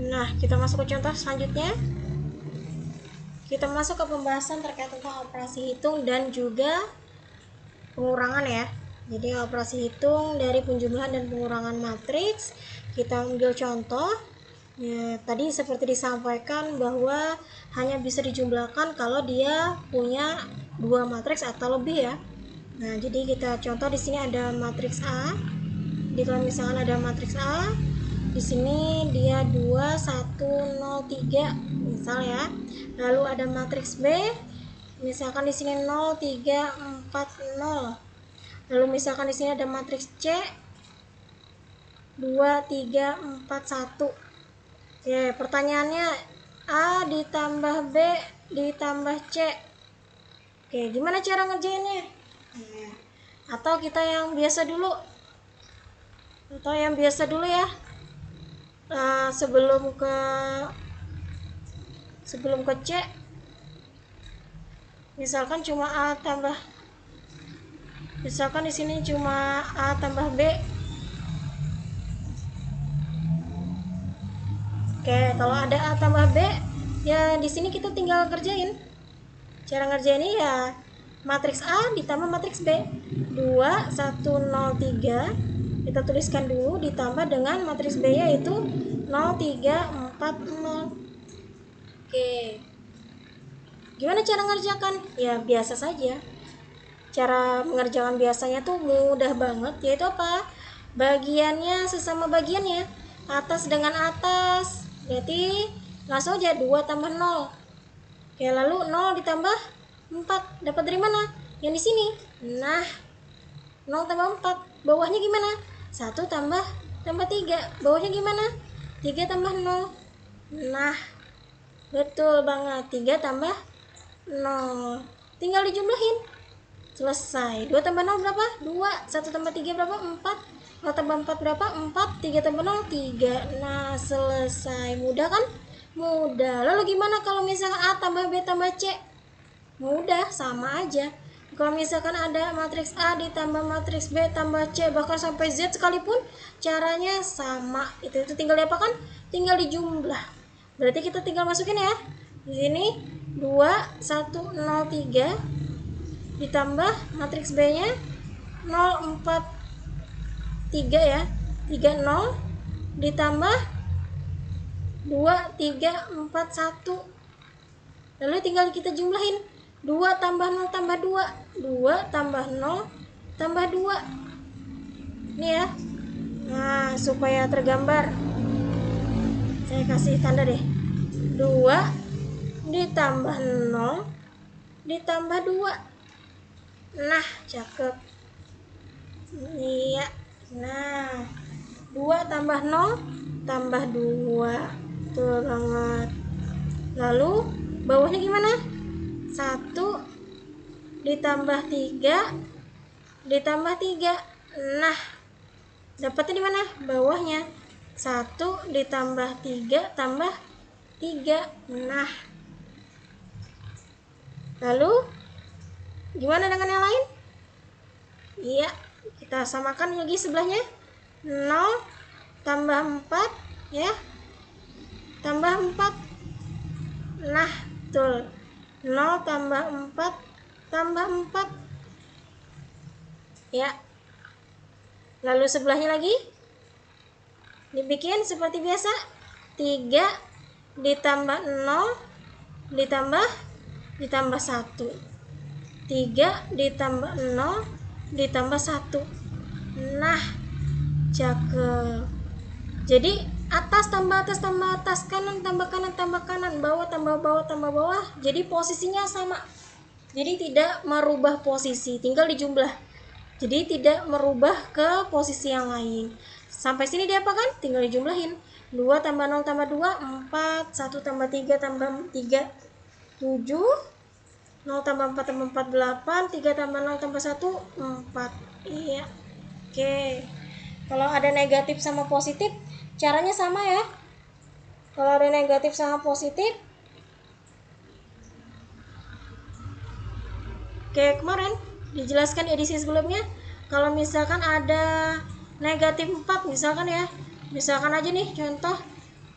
Nah, kita masuk ke contoh selanjutnya. Kita masuk ke pembahasan terkait tentang operasi hitung dan juga pengurangan ya. Jadi operasi hitung dari penjumlahan dan pengurangan matriks. Kita ambil contoh. Ya, tadi seperti disampaikan bahwa hanya bisa dijumlahkan kalau dia punya 2 matriks atau lebih ya. Nah, jadi kita contoh di sini ada matriks A. Jadi kalau misalkan ada matriks A, di sini dia 2 1 0 3 misal ya. Lalu ada matriks B, misalkan di sini 0 3 4 0. Lalu misalkan di sini ada matriks C 2 3 4 1. Oke, pertanyaannya A ditambah B ditambah C. Oke, gimana cara ngerjainnya? Atau kita yang biasa dulu? Ya. Sebelum ke C, misalkan cuma A tambah, misalkan di sini cuma A tambah B. Oke, kalau ada A tambah B, ya di sini kita tinggal kerjain. Cara ngerjainnya ya matriks A ditambah matriks B. 2 1 0 3 kita tuliskan dulu ditambah dengan matriks B yaitu 0 3 4 0. Oke. Gimana cara ngerjakan? Ya biasa saja. Cara mengerjakan biasanya tuh mudah banget, yaitu apa? Bagiannya sesama bagiannya. Atas dengan atas. Berarti langsung aja 2 tambah 0. Oke, lalu 0 ditambah 4. Dapat dari mana? Yang di sini. Nah, 0 tambah 4. Bawahnya gimana? 1 tambah 3. Bawahnya gimana? 3 tambah 0. Nah, betul banget. 3 tambah 0. Tinggal dijumlahin. Selesai. 2 tambah 0 berapa? 2. 1 tambah 3 berapa? 4. 0 tambah 4 berapa? 4. 3 tambah 0 3. Nah, selesai. Mudah kan? Mudah. Lalu gimana kalau misalkan A tambah B tambah C? Mudah, sama aja. Kalau misalkan ada matriks A ditambah matriks B tambah C bahkan sampai Z sekalipun, caranya sama. Itu tinggal diapakan? Tinggal dijumlah. Berarti kita tinggal masukin ya. Di sini 2 1 0 3 ditambah matriks B-nya 0 4 3 ya. 3 0 ditambah 2 3 4 1. Lalu tinggal kita jumlahin. 2 tambah 0 tambah 2. 2 tambah 0 tambah 2. Ini ya. Nah, supaya tergambar, saya kasih tanda deh. 2 ditambah 0 ditambah 2. Nah, cakep. Iya. Nah, 2 tambah 0 tambah 2. Betul banget. Lalu bawahnya gimana? 1 ditambah 3 ditambah 3. Nah, dapatnya di mana? Bawahnya. 1 ditambah 3 tambah 3. Nah, lalu gimana dengan yang lain? Iya, kita samakan lagi sebelahnya. 0 tambah 4 ya. Tambah 4. Nah, betul. 0 tambah 4 tambah 4. Ya. Lalu sebelahnya lagi dibikin seperti biasa. 3 ditambah 0 ditambah 1. 3 ditambah 0 ditambah 1. Nah, cakep. Jadi atas tambah atas tambah atas, kanan tambah kanan tambah kanan, bawah tambah bawah tambah bawah. Jadi posisinya sama. Jadi tidak merubah posisi, tinggal dijumlah. Jadi tidak merubah ke posisi yang lain. Sampai sini diapakan? Tinggal dijumlahin. 2 tambah 0 tambah 2 4. 1 tambah 3 tambah 3 7. 0 tambah 4 tambah 4 8. 3 tambah 0 tambah 1 4. Iya. Oke. Kalau ada negatif sama positif, caranya sama ya. Kalau ada negatif sama positif, kayak kemarin dijelaskan edisi sebelumnya, kalau misalkan ada negatif 4 misalkan ya, misalkan aja nih contoh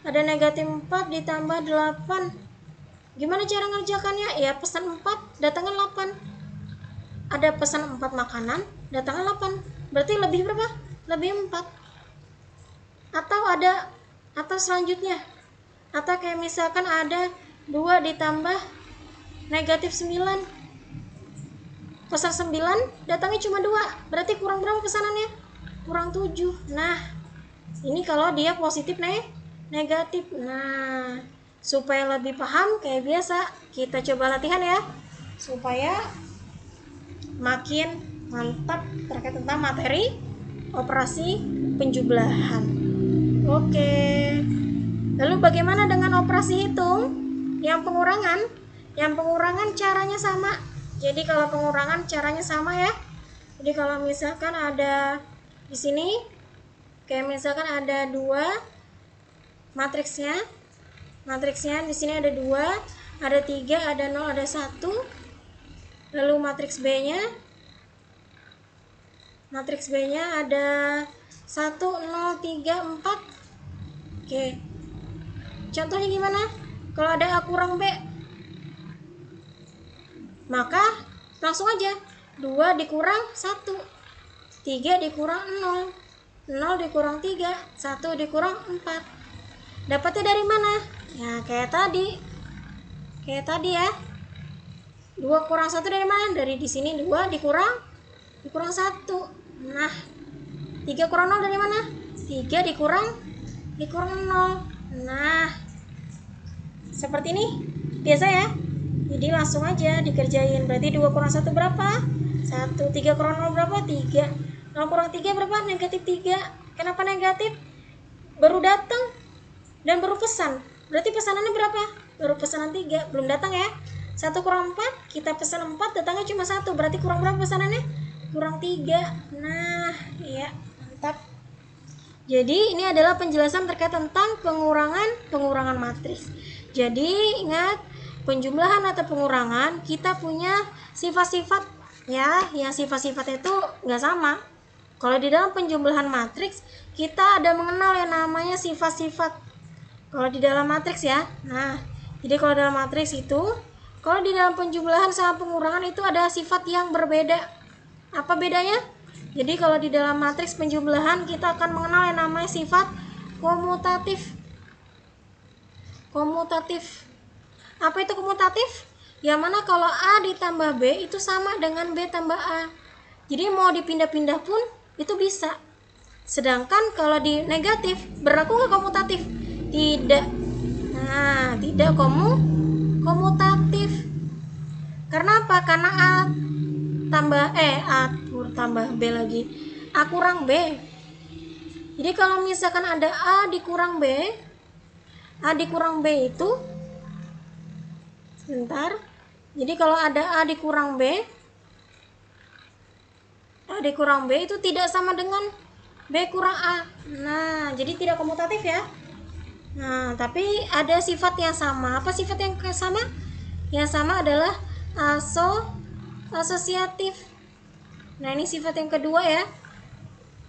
Ada negatif 4 ditambah 8. Gimana cara ngerjakannya? Ya pesan 4, datangkan 8. Ada pesan 4 makanan, datangkan 8. Berarti lebih berapa? Lebih 4. Atau selanjutnya. Atau kayak misalkan ada 2 ditambah negatif 9. Pesan 9, datangnya cuma 2. Berarti kurang berapa pesanannya? Kurang 7. Nah, ini kalau dia positif negatif. Nah, supaya lebih paham kayak biasa, kita coba latihan ya. Supaya makin mantap terkait tentang materi operasi penjumlahan. Oke. Lalu bagaimana dengan operasi hitung? Yang pengurangan? Yang pengurangan caranya sama. Jadi kalau pengurangan caranya sama ya. Jadi kalau misalkan ada di sini kayak misalkan ada 2 matriksnya. Matriksnya di sini ada 2, ada 3, ada 0, ada 1. Lalu matriks B-nya ada 1, 0, 3, 4. Oke. Contohnya gimana? Kalau ada A kurang B, maka langsung aja 2 dikurang 1, 3 dikurang 0, 0 dikurang 3, 1 dikurang 4. Dapatnya dari mana? Ya kayak tadi ya. 2 kurang 1 dari mana? Dari di sini 2 dikurang 1. Nah, 3 kurang 0 dari mana? 3 dikurang 0. Nah, seperti ini biasa ya. Jadi langsung aja dikerjain. Berarti 2 kurang 1 berapa? 1. 3 kurang 0 berapa? 3. 0 kurang 3 berapa? Negatif 3. Kenapa negatif? Baru datang dan baru pesan. Berarti pesanannya berapa? Baru pesanan 3, belum datang ya. 1 kurang 4, kita pesan 4, datangnya cuma 1. Berarti kurang berapa pesanannya? Kurang 3. Nah, ya, mantap. Jadi ini adalah penjelasan terkait tentang pengurangan matriks. Jadi ingat, penjumlahan atau pengurangan kita punya sifat-sifat ya, yang sifat-sifat itu nggak sama. Kalau di dalam penjumlahan matriks kita ada mengenal yang namanya sifat-sifat. Kalau di dalam matriks ya. Nah, jadi kalau dalam matriks itu, kalau di dalam penjumlahan sama pengurangan itu ada sifat yang berbeda. Apa bedanya? Jadi kalau di dalam matriks penjumlahan kita akan mengenal yang namanya sifat komutatif. Apa itu komutatif? Yang mana kalau A ditambah B itu sama dengan B tambah A. Jadi mau dipindah-pindah pun itu bisa. Sedangkan kalau di negatif berlaku nggak komutatif? Tidak. Nah, tidak komutatif. Karena apa? Karena A tambah B lagi. A kurang B. Jadi kalau misalkan ada A dikurang B itu sebentar. Jadi kalau ada A dikurang B itu tidak sama dengan B kurang A. Nah, jadi tidak komutatif ya. Nah, tapi ada sifat yang sama. Apa sifat yang sama? Yang sama adalah asosiatif. Nah, ini sifat yang kedua ya.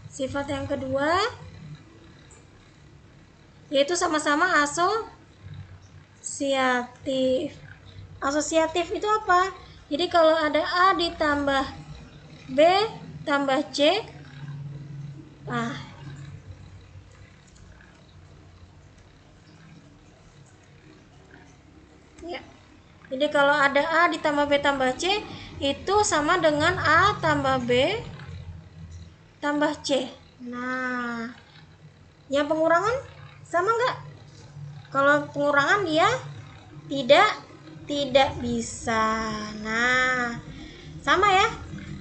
Sifat yang kedua yaitu sama-sama asosiatif. Asosiatif itu apa? Jadi kalau ada A ditambah B tambah C, ya. Jadi kalau ada A ditambah B tambah C itu sama dengan A tambah B tambah C. Nah, yang pengurangan sama nggak? Kalau pengurangan dia tidak bisa. Nah, sama ya.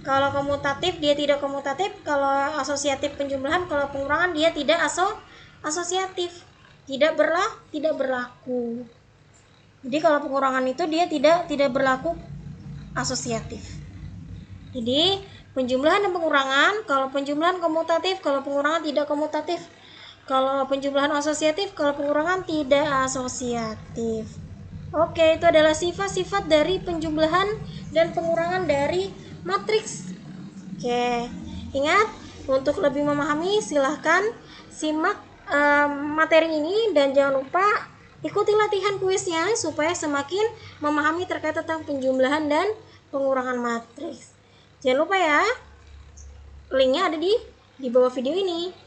Kalau komutatif dia tidak komutatif, kalau asosiatif penjumlahan, kalau pengurangan dia tidak asosiatif, tidak berlaku. Jadi kalau pengurangan itu dia tidak berlaku asosiatif. Jadi penjumlahan dan pengurangan, kalau penjumlahan komutatif, kalau pengurangan tidak komutatif. Kalau penjumlahan asosiatif, kalau pengurangan tidak asosiatif. Oke, itu adalah sifat-sifat dari penjumlahan dan pengurangan dari matriks. Oke, ingat, untuk lebih memahami silahkan simak materi ini, dan jangan lupa ikuti latihan kuisnya supaya semakin memahami terkait tentang penjumlahan dan pengurangan matriks. Jangan lupa ya, linknya ada di bawah video ini.